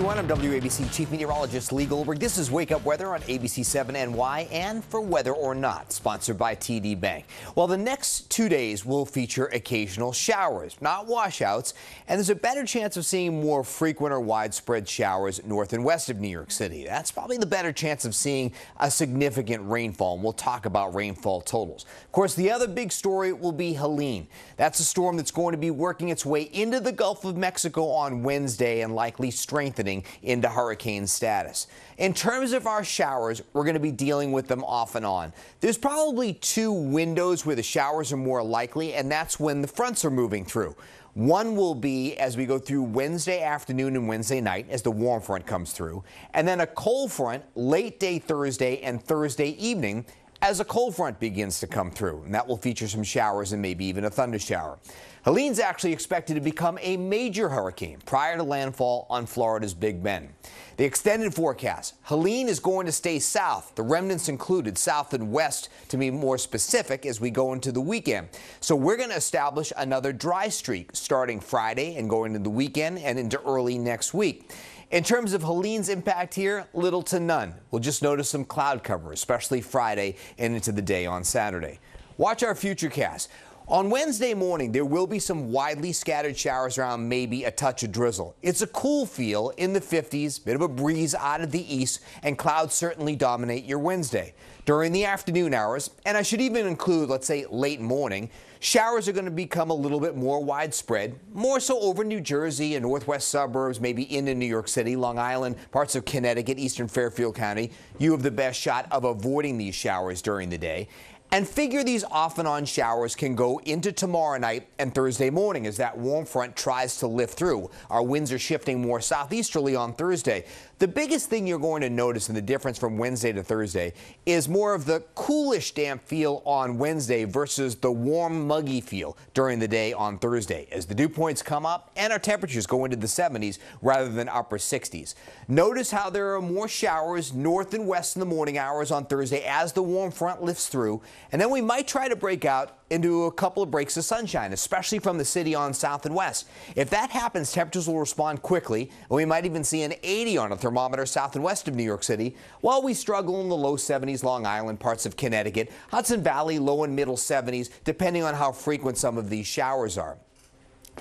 everyone. I'm WABC Chief Meteorologist Lee Goldberg. This is Wake Up Weather on ABC7 NY and For Weather or Not, sponsored by TD Bank. Well, the next 2 days will feature occasional showers, not washouts, and there's a better chance of seeing more frequent or widespread showers north and west of New York City. That's probably the better chance of seeing a significant rainfall, and we'll talk about rainfall totals. Of course, the other big story will be Helene. That's a storm that's going to be working its way into the Gulf of Mexico on Wednesday and likely strengthening into hurricane status. In terms of our showers, we're going to be dealing with them off and on. There's probably two windows where the showers are more likely, and that's when the fronts are moving through. One will be as we go through Wednesday afternoon and Wednesday night as the warm front comes through, and then a cold front late day Thursday and Thursday evening as a cold front begins to come through, and that will feature some showers and maybe even a thunder shower. Helene's actually expected to become a major hurricane prior to landfall on Florida's Big Bend. The extended forecast, Helene is going to stay south, the remnants included south and west to be more specific as we go into the weekend. So we're going to establish another dry streak starting Friday and going into the weekend and into early next week. In terms of Helene's impact here, little to none. We'll just notice some cloud cover, especially Friday and into the day on Saturday. Watch our futurecast. On Wednesday morning, there will be some widely scattered showers around, maybe a touch of drizzle. It's a cool feel in the 50s, bit of a breeze out of the east, and clouds certainly dominate your Wednesday. During the afternoon hours, and I should even include, let's say, late morning, showers are going to become a little bit more widespread, more so over New Jersey and northwest suburbs, maybe into New York City, Long Island, parts of Connecticut, eastern Fairfield County. You have the best shot of avoiding these showers during the day. And figure these off and on showers can go into tomorrow night and Thursday morning as that warm front tries to lift through. Our winds are shifting more southeasterly on Thursday. The biggest thing you're going to notice in the difference from Wednesday to Thursday is more of the coolish damp feel on Wednesday versus the warm muggy feel during the day on Thursday as the dew points come up and our temperatures go into the 70s rather than upper 60s. Notice how there are more showers north and west in the morning hours on Thursday as the warm front lifts through. And then we might try to break out into a couple of breaks of sunshine, especially from the city on south and west. If that happens, temperatures will respond quickly, and we might even see an 80 on a thermometer south and west of New York City, while we struggle in the low 70s, Long Island, parts of Connecticut, Hudson Valley, low and middle 70s, depending on how frequent some of these showers are.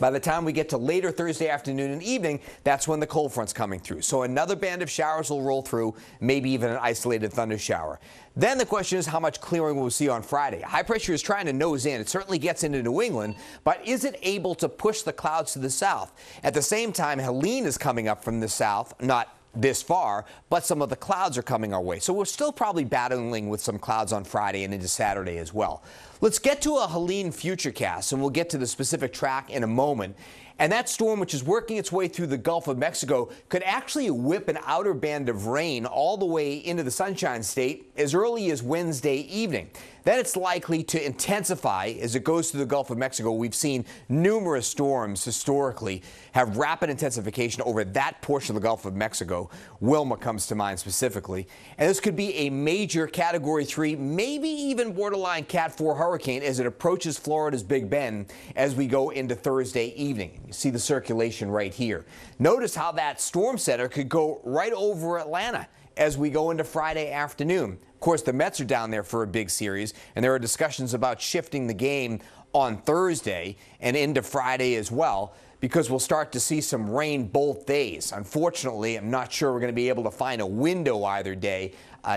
By the time we get to later Thursday afternoon and evening, that's when the cold front's coming through. So another band of showers will roll through, maybe even an isolated thunder shower. Then the question is how much clearing will we see on Friday. High pressure is trying to nose in. It certainly gets into New England, but is it able to push the clouds to the south? At the same time, Helene is coming up from the south, not this far, but some of the clouds are coming our way. So we're still probably battling with some clouds on Friday and into Saturday as well. Let's get to a Helene futurecast, and we'll get to the specific track in a moment. And that storm, which is working its way through the Gulf of Mexico, could actually whip an outer band of rain all the way into the Sunshine State as early as Wednesday evening. Then it's likely to intensify as it goes through the Gulf of Mexico. We've seen numerous storms historically have rapid intensification over that portion of the Gulf of Mexico. Wilma comes to mind specifically. And this could be a major Category 3, maybe even borderline Cat 4 hurricane as it approaches Florida's Big Bend as we go into Thursday evening. You see the circulation right here. Notice how that storm center could go right over Atlanta as we go into Friday afternoon. Of course, the Mets are down there for a big series, and there are discussions about shifting the game on Thursday and into Friday as well, because we'll start to see some rain both days. Unfortunately, I'm not sure we're going to be able to find a window either day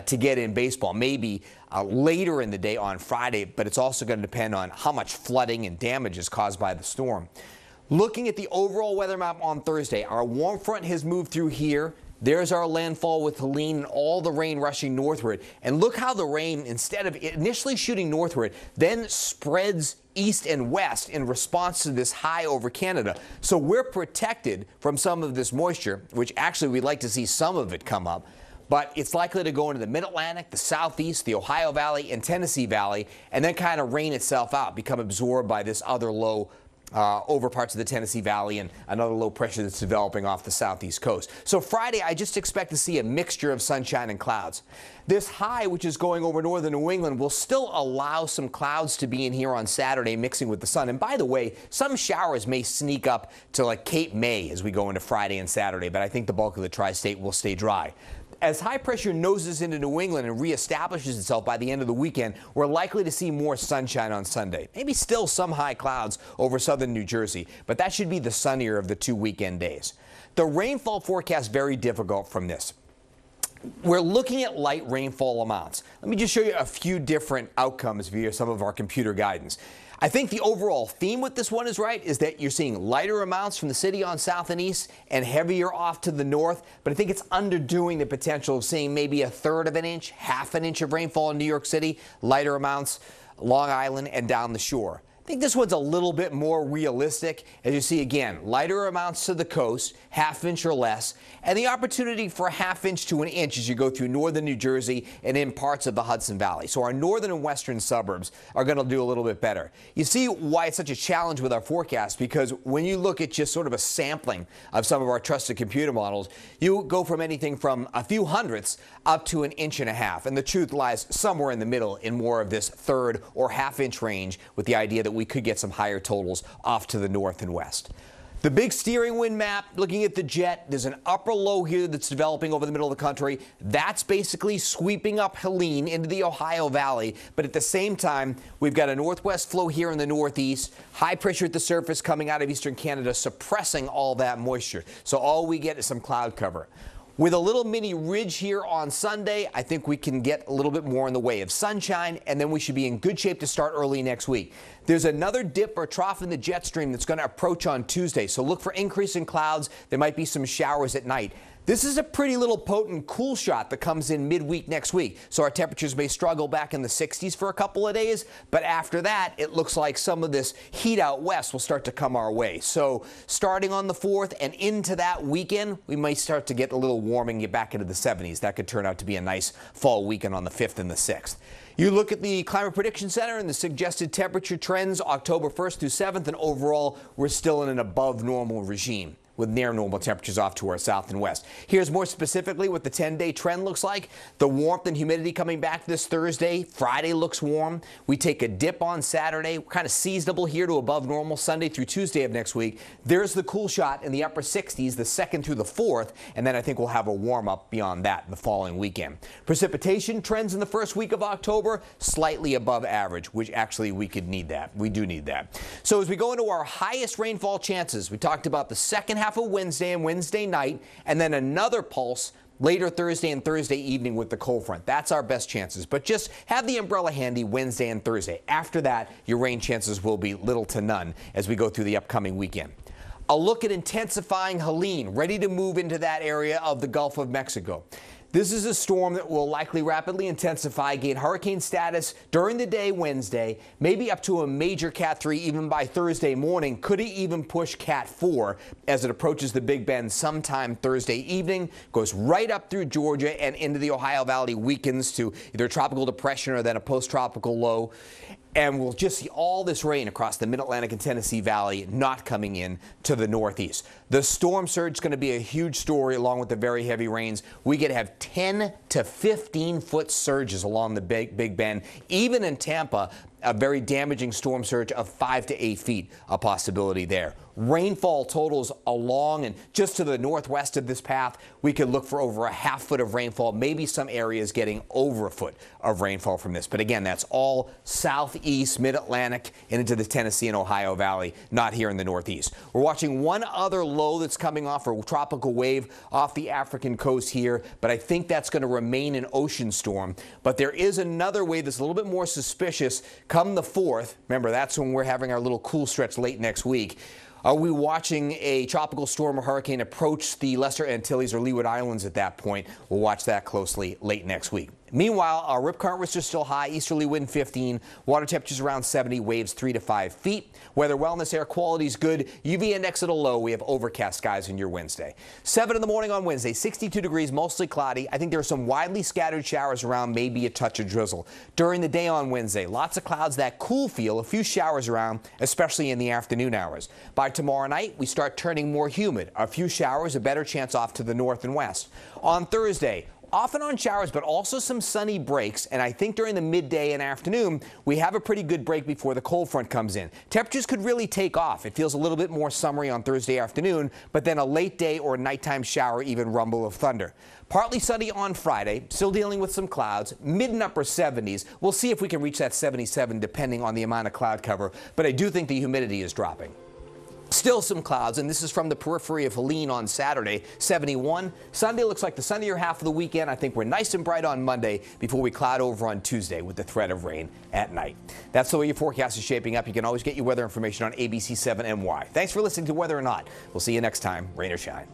to get in baseball. Maybe later in the day on Friday, but it's also going to depend on how much flooding and damage is caused by the storm. Looking at the overall weather map on Thursday, our warm front has moved through here. There's our landfall with Helene and all the rain rushing northward. And look how the rain, instead of initially shooting northward, then spreads east and west in response to this high over Canada. So we're protected from some of this moisture, which actually we'd like to see some of it come up. But it's likely to go into the Mid-Atlantic, the Southeast, the Ohio Valley, and Tennessee Valley, and then kind of rain itself out, become absorbed by this other low over parts of the Tennessee Valley and another low pressure that's developing off the southeast coast. So Friday, I just expect to see a mixture of sunshine and clouds. This high, which is going over northern New England, will still allow some clouds to be in here on Saturday, mixing with the sun. And by the way, some showers may sneak up to like Cape May as we go into Friday and Saturday, but I think the bulk of the tri-state will stay dry. As high pressure noses into New England and reestablishes itself by the end of the weekend, we're likely to see more sunshine on Sunday. Maybe still some high clouds over southern New Jersey, but that should be the sunnier of the 2 weekend days. The rainfall forecast very difficult from this. We're looking at light rainfall amounts. Let me just show you a few different outcomes via some of our computer guidance. I think the overall theme with this one is right, is that you're seeing lighter amounts from the city on south and east and heavier off to the north, but I think it's underdoing the potential of seeing maybe a third of an inch, half an inch of rainfall in New York City, lighter amounts Long Island and down the shore. I think this one's a little bit more realistic. As you see, again, lighter amounts to the coast, half inch or less, and the opportunity for a half inch to an inch as you go through northern New Jersey and in parts of the Hudson Valley. So our northern and western suburbs are going to do a little bit better. You see why it's such a challenge with our forecast, because when you look at just sort of a sampling of some of our trusted computer models, you go from anything from a few hundredths up to an inch and a half. And the truth lies somewhere in the middle in more of this third or half inch range, with the idea that we could get some higher totals off to the north and west. The big steering wind map, looking at the jet, there's an upper low here that's developing over the middle of the country. That's basically sweeping up Helene into the Ohio Valley. But at the same time, we've got a northwest flow here in the northeast, high pressure at the surface coming out of eastern Canada, suppressing all that moisture. So all we get is some cloud cover. With a little mini ridge here on Sunday, I think we can get a little bit more in the way of sunshine, and then we should be in good shape to start early next week. There's another dip or trough in the jet stream that's going to approach on Tuesday, so look for increasing clouds. There might be some showers at night. This is a pretty little potent cool shot that comes in midweek next week, so our temperatures may struggle back in the 60s for a couple of days, but after that, it looks like some of this heat out west will start to come our way. So starting on the 4th and into that weekend, we might start to get a little warming, get back into the 70s. That could turn out to be a nice fall weekend on the 5th and the 6th. You look at the Climate Prediction Center and the suggested temperature trends October 1st through 7th, and overall, we're still in an above normal regime, with near normal temperatures off to our south and west. Here's more specifically what the 10-day trend looks like. The warmth and humidity coming back this Thursday. Friday looks warm. We take a dip on Saturday. We're kind of seasonable here to above normal Sunday through Tuesday of next week. There's the cool shot in the upper 60s the 2nd through the 4th, and then I think we'll have a warm up beyond that the following weekend. Precipitation trends in the first week of October, slightly above average, which actually we could need that. We do need that. So as we go into our highest rainfall chances, we talked about the second half of Wednesday and Wednesday night, and then another pulse later Thursday and Thursday evening with the cold front. That's our best chances, but just have the umbrella handy Wednesday and Thursday. After that, your rain chances will be little to none as we go through the upcoming weekend. A look at intensifying Helene, ready to move into that area of the Gulf of Mexico. This is a storm that will likely rapidly intensify, gain hurricane status during the day Wednesday, maybe up to a major Cat 3 even by Thursday morning. Could it even push Cat 4 as it approaches the Big Bend sometime Thursday evening, goes right up through Georgia and into the Ohio Valley, weakens to either a tropical depression or then a post-tropical low. And we'll just see all this rain across the Mid-Atlantic and Tennessee Valley not coming in to the northeast. The storm surge is going to be a huge story along with the very heavy rains. We could have 10 to 15 foot surges along the Big Bend. Even in Tampa, a very damaging storm surge of 5 to 8 feet, a possibility there. Rainfall totals along and just to the northwest of this path, we could look for over a half foot of rainfall, maybe some areas getting over a foot of rainfall from this. But again, that's all southeast, mid-Atlantic, and into the Tennessee and Ohio Valley, not here in the northeast. We're watching one other low that's coming off, a tropical wave off the African coast here, but I think that's going to remain an ocean storm. But there is another wave that's a little bit more suspicious come the 4th. Remember, that's when we're having our little cool stretch late next week. Are we watching a tropical storm or hurricane approach the Lesser Antilles or Leeward Islands at that point? We'll watch that closely late next week. Meanwhile, our rip current risks are still high, easterly wind 15, water temperatures around 70, waves 3 to 5 feet. Weather wellness, air quality is good. UV index at a low. We have overcast skies on your Wednesday. 7 in the morning on Wednesday, 62 degrees, mostly cloudy. I think there are some widely scattered showers around, maybe a touch of drizzle. During the day on Wednesday, lots of clouds, that cool feel, a few showers around, especially in the afternoon hours. By tomorrow night, we start turning more humid. A few showers, a better chance off to the north and west. On Thursday, off and on showers, but also some sunny breaks. And I think during the midday and afternoon, we have a pretty good break before the cold front comes in. Temperatures could really take off. It feels a little bit more summery on Thursday afternoon, but then a late day or nighttime shower, even rumble of thunder. Partly sunny on Friday, still dealing with some clouds, mid and upper 70s. We'll see if we can reach that 77 depending on the amount of cloud cover, but I do think the humidity is dropping. Still some clouds, and this is from the periphery of Helene on Saturday, 71. Sunday looks like the sunnier half of the weekend. I think we're nice and bright on Monday before we cloud over on Tuesday with the threat of rain at night. That's the way your forecast is shaping up. You can always get your weather information on ABC 7 NY. Thanks for listening to Weather or Not. We'll see you next time, rain or shine.